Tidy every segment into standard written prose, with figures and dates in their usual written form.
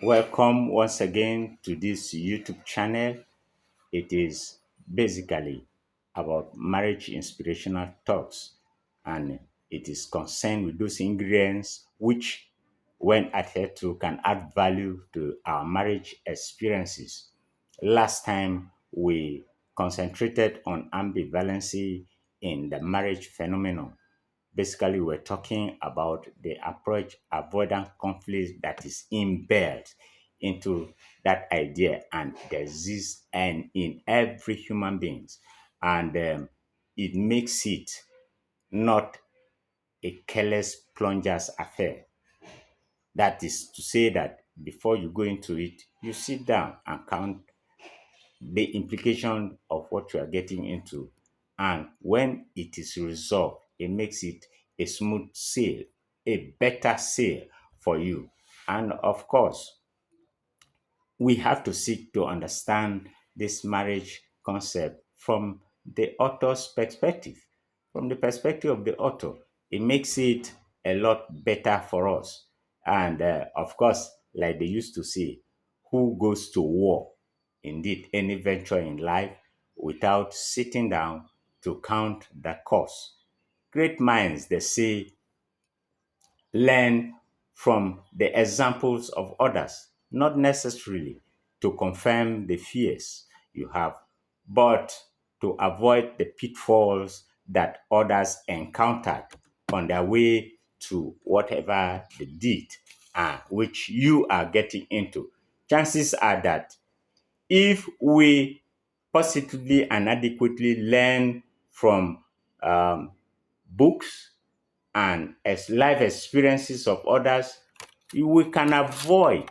Welcome once again to this YouTube channel. It is basically about marriage inspirational talks, and it is concerned with those ingredients which, when adhered to, can add value to our marriage experiences. Last time we concentrated on ambivalency in the marriage phenomenon. Basically, we're talking about the approach avoidance conflict that is inbuilt into that idea and there exists and in every human beings, and it makes it not a careless plungers affair. That is to say that before you go into it, you sit down and count the implication of what you are getting into. And when it is resolved, it makes it a smooth sail, a better sail for you. And of course, we have to seek to understand this marriage concept from the author's perspective. From the perspective of the author, it makes it a lot better for us. And of course, like they used to say, who goes to war, indeed, any venture in life, without sitting down to count the cost? Great minds, they say, learn from the examples of others, not necessarily to confirm the fears you have, but to avoid the pitfalls that others encountered on their way to whatever they did which you are getting into. Chances are that if we positively and adequately learn from um, books and as life experiences of others, we can avoid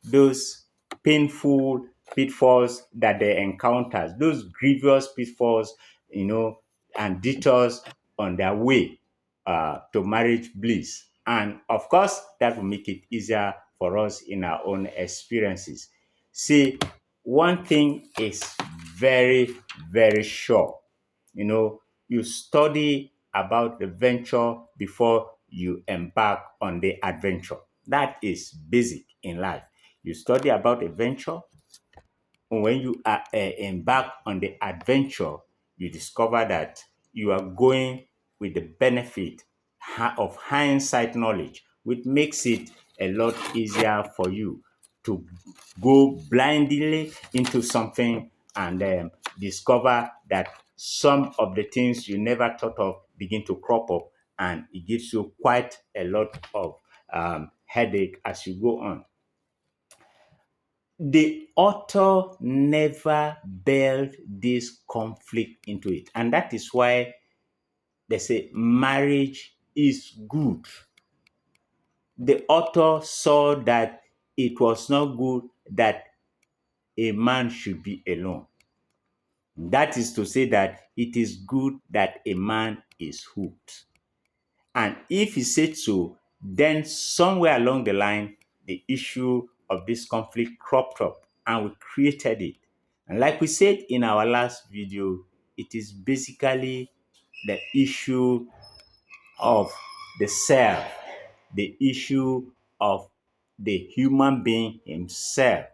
those painful pitfalls that they encounter, those grievous pitfalls, and detours on their way to marriage bliss. And of course, that will make it easier for us in our own experiences. See, one thing is very, very sure. You study about the venture before you embark on the adventure. That is basic in life. You study about a venture, and when you are embark on the adventure, you discover that you are going with the benefit of hindsight knowledge, which makes it a lot easier for you to go blindly into something and discover that some of the things you never thought of begin to crop up, and it gives you quite a lot of headache as you go on. The author never built this conflict into it. And that is why they say marriage is good. The author saw that it was not good that a man should be alone. That is to say that it is good that a man is hooked. And if he said so, then somewhere along the line, the issue of this conflict cropped up and we created it. And like we said in our last video, it is basically the issue of the self, the issue of the human being himself,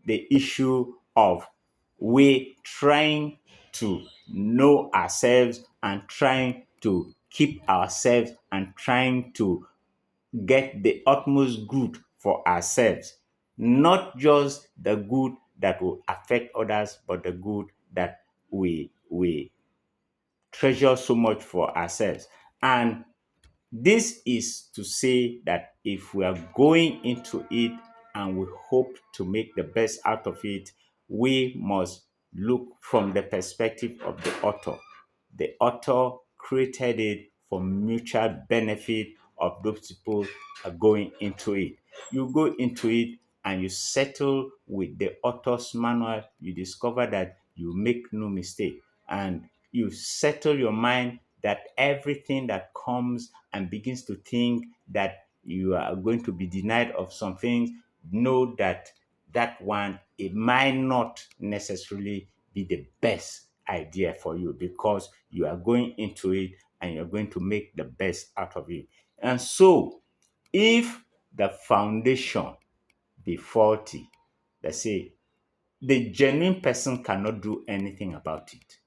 the issue of we trying to know ourselves and trying to keep ourselves and trying to get the utmost good for ourselves, not just the good that will affect others, but the good that we treasure so much for ourselves. And this is to say that if we are going into it and we hope to make the best out of it, we must look from the perspective of the author. The author created it for mutual benefit of those people are going into it. You go into it and you settle with the author's manual, you discover that you make no mistake and you settle your mind that everything that comes and begins to think that you are going to be denied of some things, know that that one, it might not necessarily be the best idea for you because you are going into it and you're going to make the best out of it. And so, if the foundation, be faulty. They say the genuine person cannot do anything about it.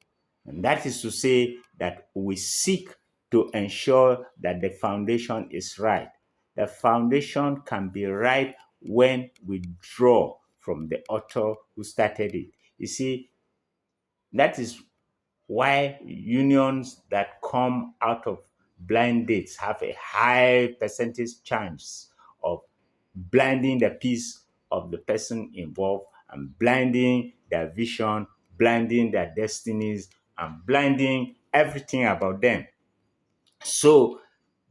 And that is to say that we seek to ensure that the foundation is right. The foundation can be right when we draw from the author who started it. You see, that is why unions that come out of blind dates have a high percentage chance of blinding the peace of the person involved and blinding their vision, blinding their destinies, and blinding everything about them. So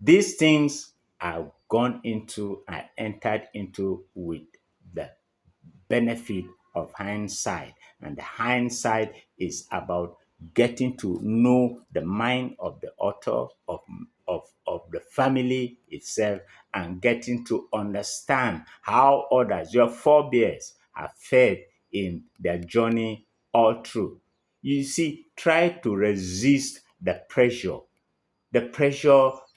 these things are gone into and entered into with the benefit of hindsight. And the hindsight is about getting to know the mind of the author of the family itself and getting to understand how others, your forebears, have fared in their journey all through. You see, try to resist the pressure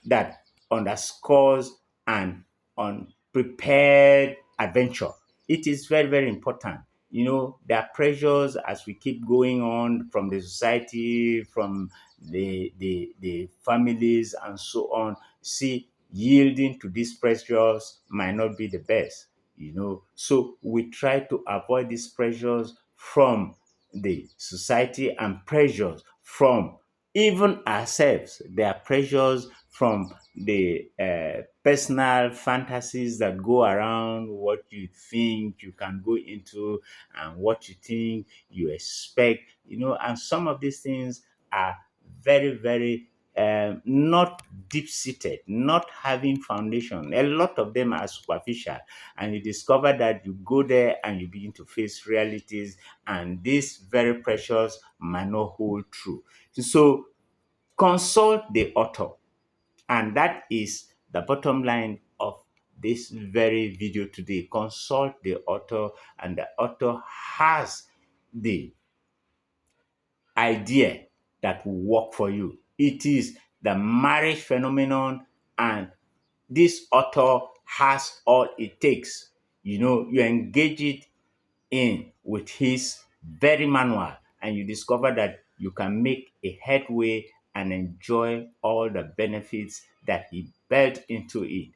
that underscores an unprepared adventure. It is very, very important. You know, there are pressures as we keep going on from the society, from the families, and so on. See, yielding to these pressures might not be the best, you know. So we try to avoid these pressures from the society and pressures from even ourselves. There are pressures from the personal fantasies that go around what you think you can go into and what you think you expect, you know, and some of these things are very, very not deep seated, not having foundation. A lot of them are superficial, and you discover that you go there and you begin to face realities, and these very pressures might not hold true. So consult the author, and that is the bottom line of this very video today. Consult the author, and the author has the idea that will work for you. It is the marriage phenomenon, and this author has all it takes. You know, you engage it in with his very manual, and you discover that you can make a headway and enjoy all the benefits that he built into it.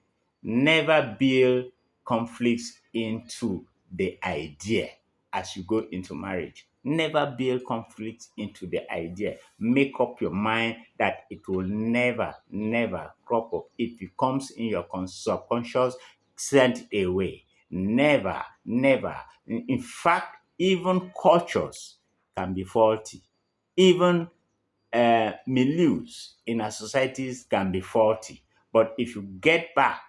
Never build conflicts into the idea as you go into marriage. Never build conflict into the idea. Make up your mind that it will never, never crop up. If it comes in your subconscious, send it away. Never, never. In fact, even cultures can be faulty. Even milieux in our societies can be faulty. But if you get back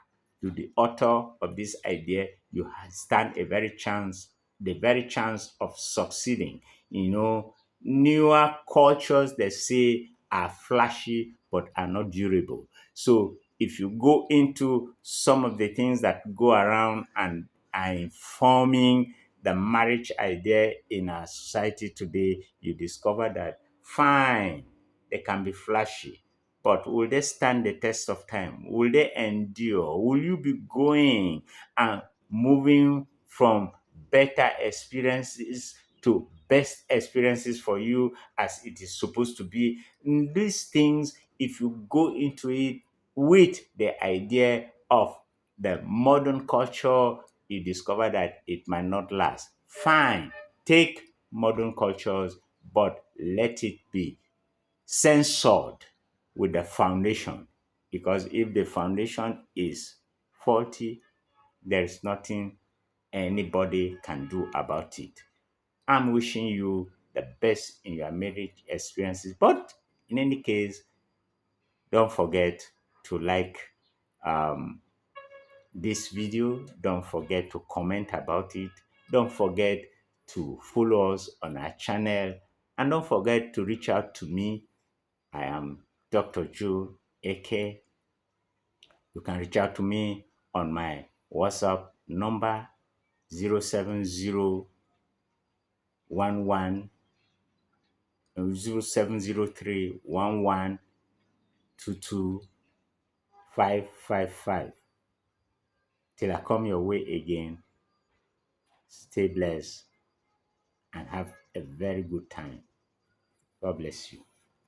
to the author of this idea, you stand the very chance of succeeding. You know, newer cultures, they say, are flashy but are not durable. So if you go into some of the things that go around and are informing the marriage idea in our society today, you discover that fine, they can be flashy, but will they stand the test of time? Will they endure? Will you be going and moving from better experiences to best experiences for you as it is supposed to be? These things, if you go into it with the idea of the modern culture, you discover that it might not last. Fine, take modern cultures, but let it be censored with the foundation. Because if the foundation is faulty, there is nothing anybody can do about it. I'm wishing you the best in your marriage experiences. But in any case, don't forget to like um, this video. Don't forget to comment about it. Don't forget to follow us on our channel. And don't forget to reach out to me. I am Dr. Joe AK. You can reach out to me on my WhatsApp number 07011 0703 555. Till I come your way again, Stay blessed and have a very good time. God bless you.